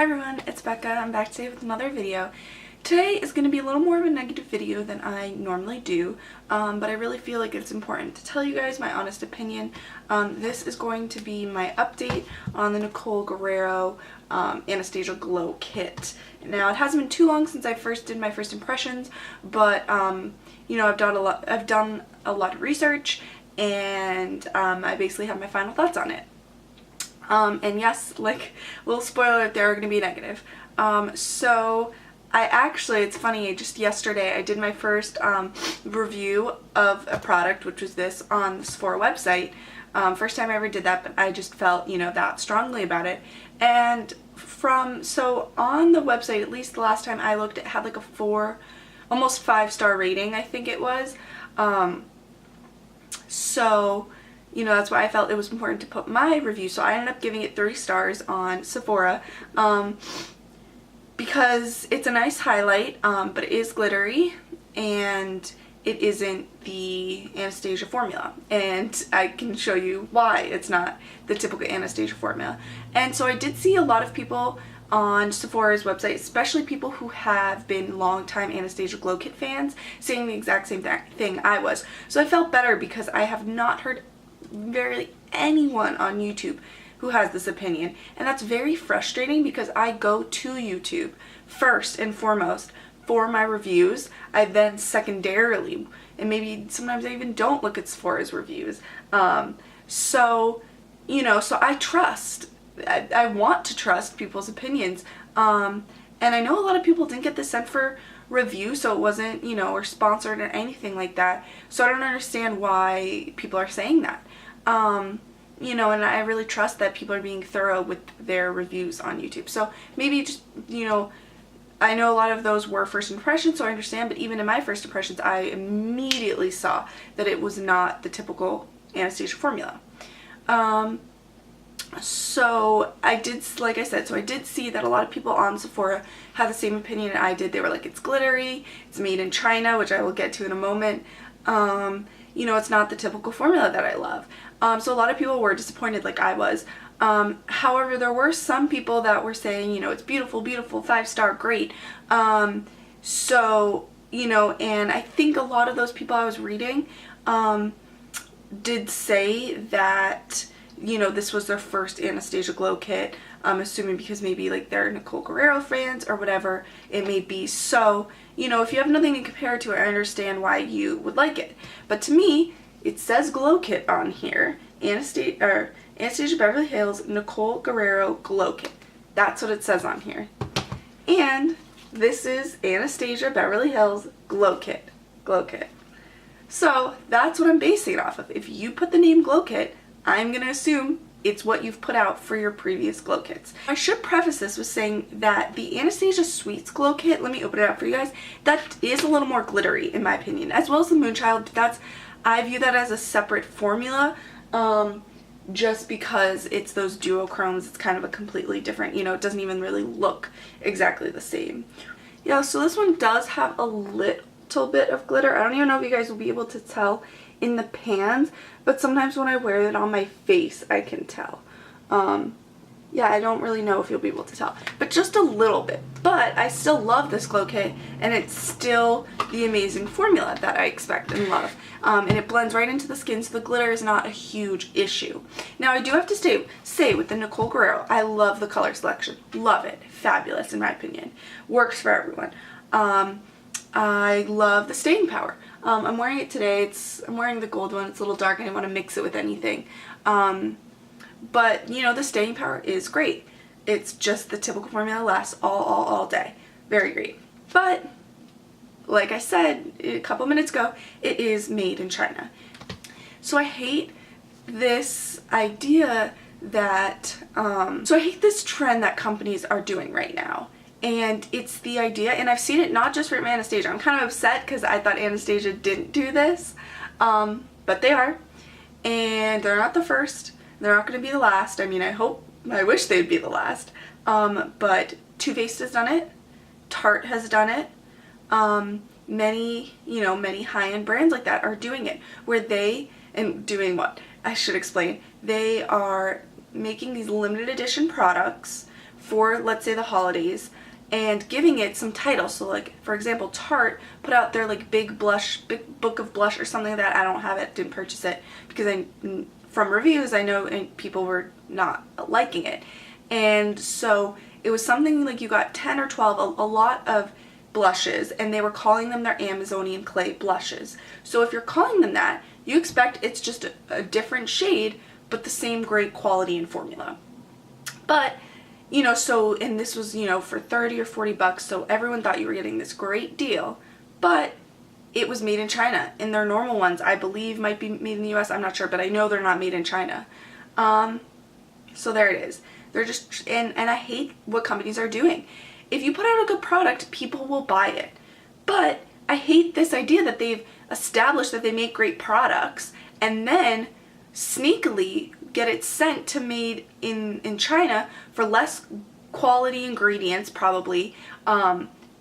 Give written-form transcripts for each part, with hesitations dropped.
Hi everyone, it's Becca. I'm back today with another video. Today is going to be a little more of a negative video than I normally do, but I really feel like it's important to tell you guys my honest opinion. This is going to be my update on the Nicole Guerriero Anastasia Glow Kit. Now, it hasn't been too long since I first did my first impressions, but you know, I've done a lot of research, and I basically have my final thoughts on it. And yes, like, little spoiler, they're going to be negative. So it's funny, just yesterday I did my first review of a product, which was this, on the Sephora website. First time I ever did that, but I just felt, you know, that strongly about it. And so on the website, at least the last time I looked, it had like a 4, almost 5-star rating, I think it was. So, you know, that's why I felt it was important to put my review. So I ended up giving it 3 stars on Sephora, because it's a nice highlight, but it is glittery, and it isn't the Anastasia formula. And I can show you why it's not the typical Anastasia formula. And so I did see a lot of people on Sephora's website, especially people who have been longtime Anastasia Glow Kit fans, saying the exact same thing I was. So I felt better because I have not heard barely anyone on YouTube who has this opinion, and that's very frustrating because I go to YouTube first and foremost for my reviews. I then secondarily, and maybe sometimes I even don't look at Sephora's reviews. So, you know, so I trust, I want to trust people's opinions, and I know a lot of people didn't get this sent for review, so it wasn't, you know, or sponsored or anything like that, so I don't understand why people are saying that. You know, and I really trust that people are being thorough with their reviews on YouTube. So maybe just, you know, I know a lot of those were first impressions, so I understand, but even in my first impressions, I immediately saw that it was not the typical Anastasia formula. So I did, like I said, so I did see that a lot of people on Sephora had the same opinion I did. They were like, it's glittery, it's made in China, which I will get to in a moment. You know, it's not the typical formula that I love. So a lot of people were disappointed like I was. However, there were some people that were saying, you know, it's beautiful, beautiful, 5-star, great. So, you know, and I think a lot of those people I was reading did say that, you know, this was their first Anastasia Glow Kit. I'm assuming because maybe like they're Nicole Guerriero fans or whatever it may be. So, you know, if you have nothing to compare to it, I understand why you would like it. But to me, it says Glow Kit on here. Anastasia Beverly Hills Nicole Guerriero Glow Kit. That's what it says on here. And this is Anastasia Beverly Hills Glow Kit. Glow Kit. So that's what I'm basing it off of. If you put the name Glow Kit, I'm going to assume it's what you've put out for your previous glow kits. I should preface this with saying that the Anastasia Sweets Glow Kit, let me open it up for you guys, that is a little more glittery in my opinion, as well as the Moonchild. But I view that as a separate formula, just because it's those duochromes. It's kind of a completely different, you know, it doesn't even really look exactly the same. Yeah, so this one does have a little bit of glitter. I don't even know if you guys will be able to tell in the pans, but sometimes when I wear it on my face I can tell. Yeah, I don't really know if you'll be able to tell, but just a little bit. But I still love this glow kit, and it's still the amazing formula that I expect and love. And it blends right into the skin, so the glitter is not a huge issue. Now, I do have to say with the Nicole Guerriero, I love the color selection. Love it. Fabulous in my opinion. Works for everyone. I love the staying power. I'm wearing it today. I'm wearing the gold one. It's a little dark. I didn't want to mix it with anything. But, you know, the staying power is great. It's just the typical formula, lasts all day. Very great. But, like I said a couple minutes ago, it is made in China. So I hate this idea that, so I hate this trend that companies are doing right now. And it's the idea, and I've seen it not just from Anastasia. I'm kind of upset because I thought Anastasia didn't do this, but they are. And they're not the first. They're not going to be the last. I mean, I wish they'd be the last. But Too Faced has done it. Tarte has done it. Many high-end brands like that are doing it, where doing what? I should explain. They are making these limited edition products for, let's say, the holidays, and giving it some title. So like, for example, Tarte put out their like big book of blush or something like that. I don't have it, didn't purchase it, because from reviews I know people were not liking it. And so it was something like you got 10 or 12, a lot of blushes, and they were calling them their Amazonian clay blushes. So if you're calling them that, you expect it's just a different shade, but the same great quality and formula. But, you know, so, and this was, you know, for 30 or 40 bucks, so everyone thought you were getting this great deal, but it was made in China, and their normal ones, I believe, might be made in the US, I'm not sure, but I know they're not made in China. So there it is. They're just, and I hate what companies are doing. If you put out a good product, people will buy it. But I hate this idea that they've established that they make great products and then sneakily get it sent to made in China for less quality ingredients, probably,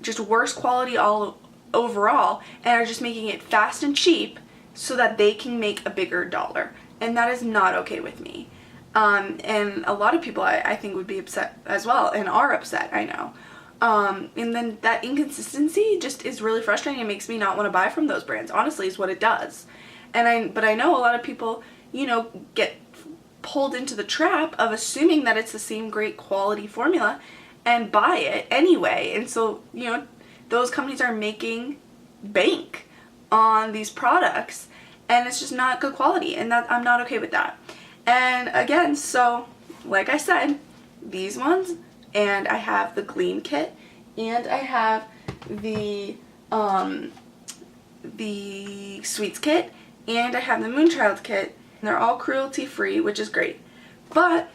just worse quality all overall, and are just making it fast and cheap so that they can make a bigger dollar. And that is not okay with me. And a lot of people I think would be upset as well, and are upset, I know. And then that inconsistency just is really frustrating. It makes me not want to buy from those brands, honestly, is what it does. But I know a lot of people, you know, get pulled into the trap of assuming that it's the same great quality formula and buy it anyway. And so, you know, those companies are making bank on these products, and it's just not good quality, and that I'm not okay with that. And again, so like I said, these ones, and I have the Gleam kit, and I have the Sweets kit, and I have the Moonchild kit. And they're all cruelty free, which is great. But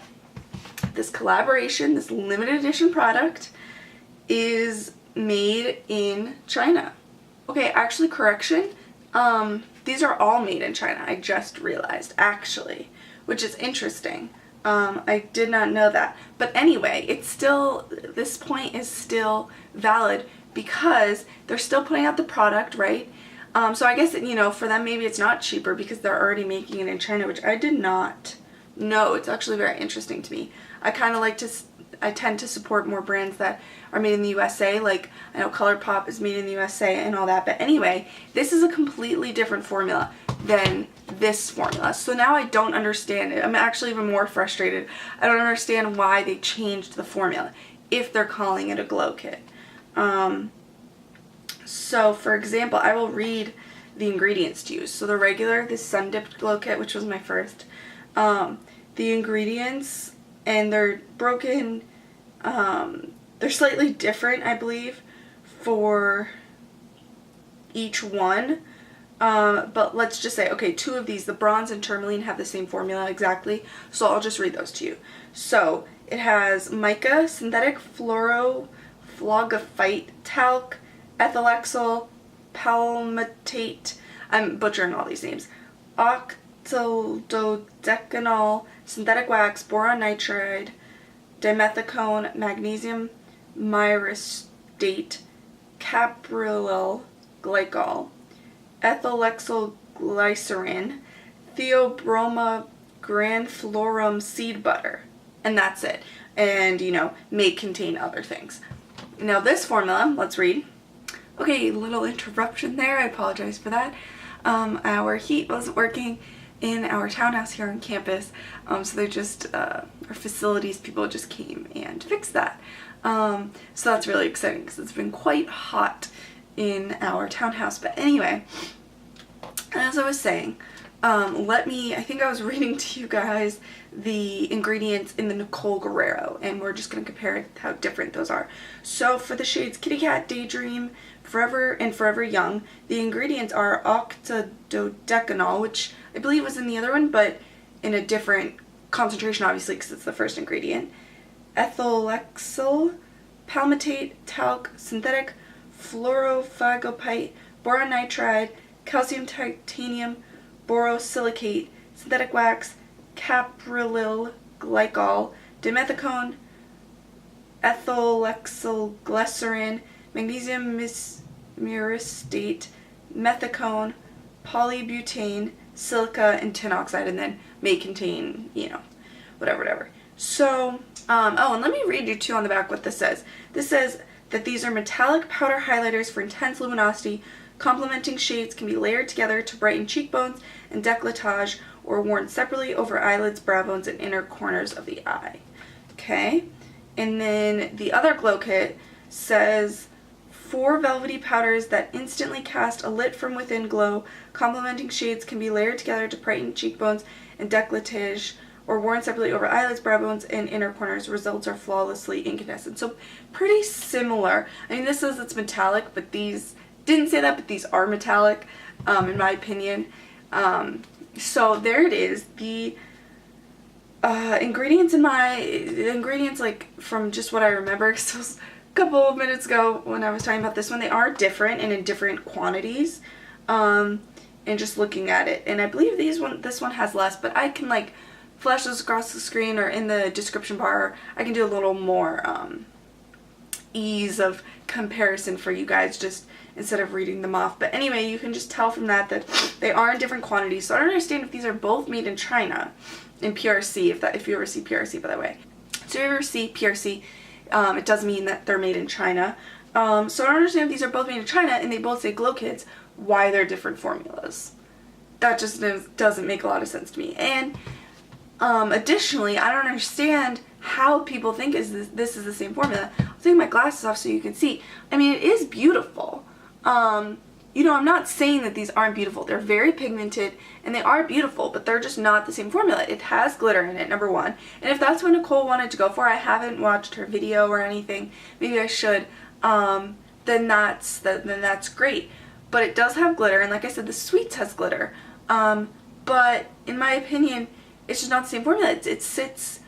this collaboration, this limited edition product, is made in China. Okay, actually, correction. These are all made in China. I just realized, actually, which is interesting. I did not know that. But anyway, it's still, this point is still valid because they're still putting out the product, right? So I guess, you know, for them maybe it's not cheaper because they're already making it in China, which I did not know. It's actually very interesting to me. I tend to support more brands that are made in the USA, like I know ColourPop is made in the USA and all that, but anyway, this is a completely different formula than this formula. So now I don't understand it. I'm actually even more frustrated. I don't understand why they changed the formula if they're calling it a glow kit. So for example, I will read the ingredients to you. So the regular, this Sun Dipped Glow Kit, which was my first, the ingredients, and they're broken, they're slightly different, I believe, for each one. But let's just say, okay, two of these, the bronze and tourmaline, have the same formula exactly. So I'll just read those to you. So it has mica, synthetic fluorophyllite talc, ethylaxyl palmitate, I'm butchering all these names, octododecanol, synthetic wax, boron nitride, dimethicone, magnesium myristate, caprylyl glycol, ethylaxyl glycerin, theobroma grandiflorum seed butter, and that's it. And, you know, may contain other things. Now this formula, let's read. Okay, little interruption there, I apologize for that. Our heat wasn't working in our townhouse here on campus, so they just, our facilities people just came and fixed that. So that's really exciting because it's been quite hot in our townhouse. But anyway, as I was saying, I think I was reading to you guys the ingredients in the Nicole Guerriero, and we're just going to compare how different those are. So for the shades Kitty Cat, Daydream, Forever, and Forever Young, the ingredients are octododecanol, which I believe was in the other one, but in a different concentration, obviously, because it's the first ingredient. Ethylaxyl palmitate, talc, synthetic fluorophagopite, boron nitride, calcium titanium, borosilicate, synthetic wax, caprylyl glycol, dimethicone, ethylaxyl glycerin, magnesium myristate, methicone, polybutane, silica, and tin oxide, and then may contain, you know, whatever. So Oh, and let me read you too on the back what this says. This says that these are metallic powder highlighters for intense luminosity. Complementing shades can be layered together to brighten cheekbones and décolletage, or worn separately over eyelids, brow bones, and inner corners of the eye. Okay, and then the other glow kit says 4 velvety powders that instantly cast a lit from within glow. Complementing shades can be layered together to brighten cheekbones and décolletage, or worn separately over eyelids, brow bones, and inner corners. Results are flawlessly incandescent. So pretty similar. I mean, this says it's metallic, but these didn't say that, but these are metallic, in my opinion. So there it is. The ingredients like from just what I remember, so it was a couple of minutes ago when I was talking about this one, they are different and in different quantities. And just looking at it, and I believe this one has less, but I can like flash those across the screen or in the description bar. I can do a little more ease of comparison for you guys, just instead of reading them off. But anyway, you can just tell from that they are in different quantities. So I don't understand if these are both made in China, in PRC, if you ever see PRC, by the way. So if you ever see PRC, it does mean that they're made in China. So I don't understand if these are both made in China and they both say glow kits, why they're different formulas. That just doesn't make a lot of sense to me. And additionally, I don't understand how people think this is the same formula. I'll take my glasses off so you can see. I mean, it is beautiful. You know, I'm not saying that these aren't beautiful. They're very pigmented and they are beautiful, but they're just not the same formula. It has glitter in it, number one. And if that's what Nicole wanted to go for, I haven't watched her video or anything. Maybe I should. Then that's great. But it does have glitter, and like I said, the Sweets has glitter. But in my opinion, it's just not the same formula. It sits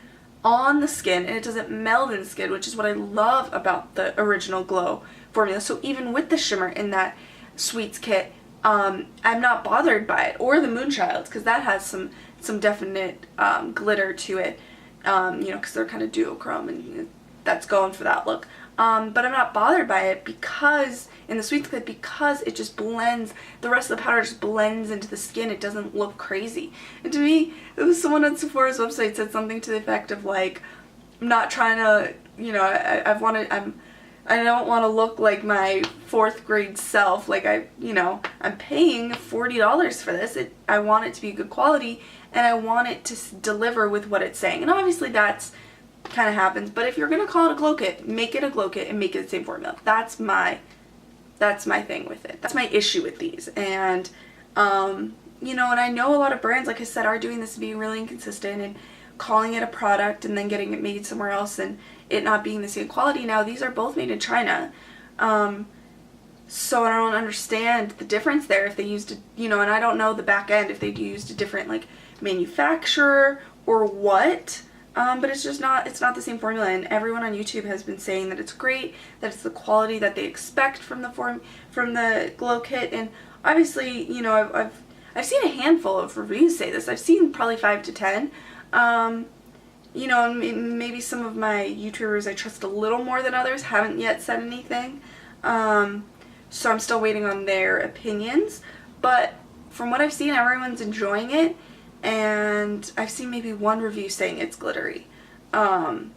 on the skin and it doesn't meld in the skin, which is what I love about the original Glow formula. So even with the shimmer in that Sweets kit, I'm not bothered by it, or the Moonchild, because that has some definite glitter to it, you know, because they're kind of duochrome and that's going for that look. But I'm not bothered by it because, in the Sweets kit, because it just blends, the rest of the powder just blends into the skin. It doesn't look crazy. And to me, it was someone on Sephora's website said something to the effect of like, I'm not trying to, you know, I don't want to look like my 4th grade self. Like I'm paying $40 for this. I want it to be good quality and I want it to deliver with what it's saying. And obviously that's kind of happens, but if you're gonna call it a glow kit, make it a glow kit and make it the same formula. That's my thing with it. That's my issue with these. And you know, and I know a lot of brands, like I said, are doing this to be really inconsistent and calling it a product and then getting it made somewhere else and it not being the same quality. Now these are both made in China, so I don't understand the difference there. If they used a, you know, and I don't know the back end if they used a different like manufacturer or what. But it's just not, it's not the same formula, and everyone on YouTube has been saying that it's great, that it's the quality that they expect from the glow kit. And obviously, you know, I've seen a handful of reviews say this. I've seen probably 5 to 10. You know, and maybe some of my YouTubers I trust a little more than others haven't yet said anything. So I'm still waiting on their opinions. But from what I've seen, everyone's enjoying it. And I've seen maybe one review saying it's glittery. And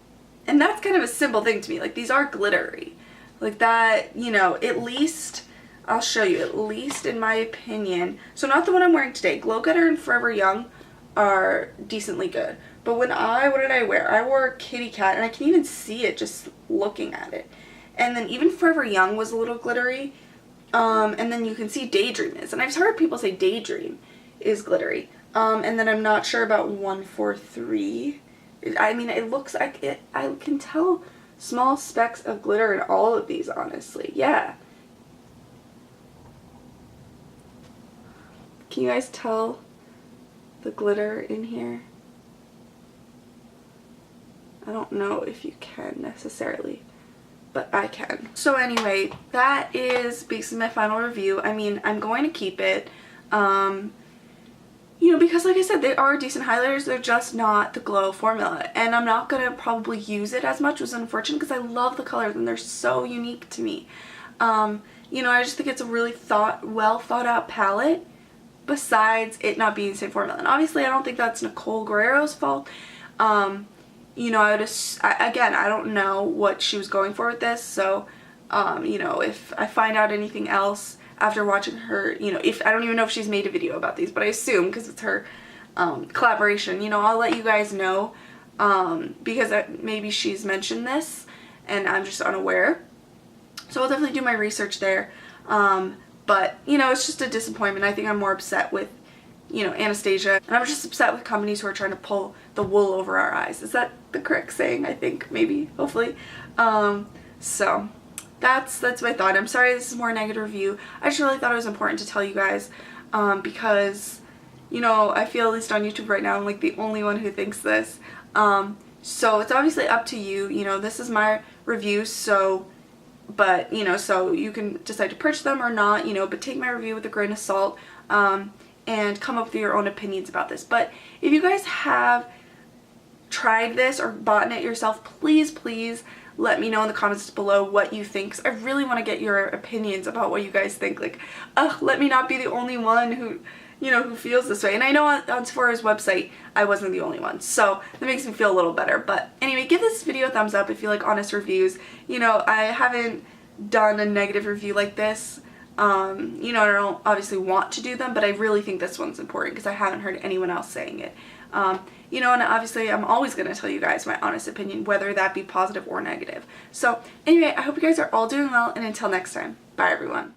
that's kind of a simple thing to me. Like, these are glittery. Like that, you know, at least, I'll show you, at least in my opinion. So not the one I'm wearing today. Glow Getter and Forever Young are decently good. But what did I wear? I wore Kitty Cat, and I can even see it just looking at it. And then even Forever Young was a little glittery. And then you can see Daydream is. And I've heard people say Daydream is glittery. And then I'm not sure about 143. I mean, it looks like it. I can tell small specks of glitter in all of these, honestly. Yeah. Can you guys tell the glitter in here? I don't know if you can necessarily, but I can. So anyway, that is basically my final review. I mean, I'm going to keep it. You know, because like I said, they are decent highlighters. They're just not the Glow formula. And I'm not going to probably use it as much, which is unfortunate because I love the colors and they're so unique to me. You know, I just think it's a really well thought out palette besides it not being the same formula. And obviously I don't think that's Nicole Guerriero's fault. you know, again, I don't know what she was going for with this, so, you know, if I find out anything else after watching her, you know, if I don't even know if she's made a video about these, but I assume because it's her collaboration, you know, I'll let you guys know, because maybe she's mentioned this and I'm just unaware. So I'll definitely do my research there. But, you know, it's just a disappointment. I think I'm more upset with, you know, Anastasia. And I'm just upset with companies who are trying to pull the wool over our eyes. Is that the correct saying? I think, maybe, hopefully. So that's my thought. I'm sorry this is more a negative review. I just really thought it was important to tell you guys, because, you know, I feel, at least on YouTube right now, I'm like the only one who thinks this. So it's obviously up to you. You know, this is my review, so... But, you know, so you can decide to purchase them or not, you know, but take my review with a grain of salt, and come up with your own opinions about this. But if you guys have tried this or bought it yourself, please, please let me know in the comments below what you think, 'cause I really want to get your opinions about what you guys think. Like, let me not be the only one who, you know, who feels this way. And I know on Sephora's website, I wasn't the only one, so that makes me feel a little better. But anyway, give this video a thumbs up if you like honest reviews. You know, I haven't done a negative review like this. You know, I don't obviously want to do them, but I really think this one's important because I haven't heard anyone else saying it. You know, and obviously I'm always going to tell you guys my honest opinion, whether that be positive or negative. So anyway, I hope you guys are all doing well, and until next time, bye everyone.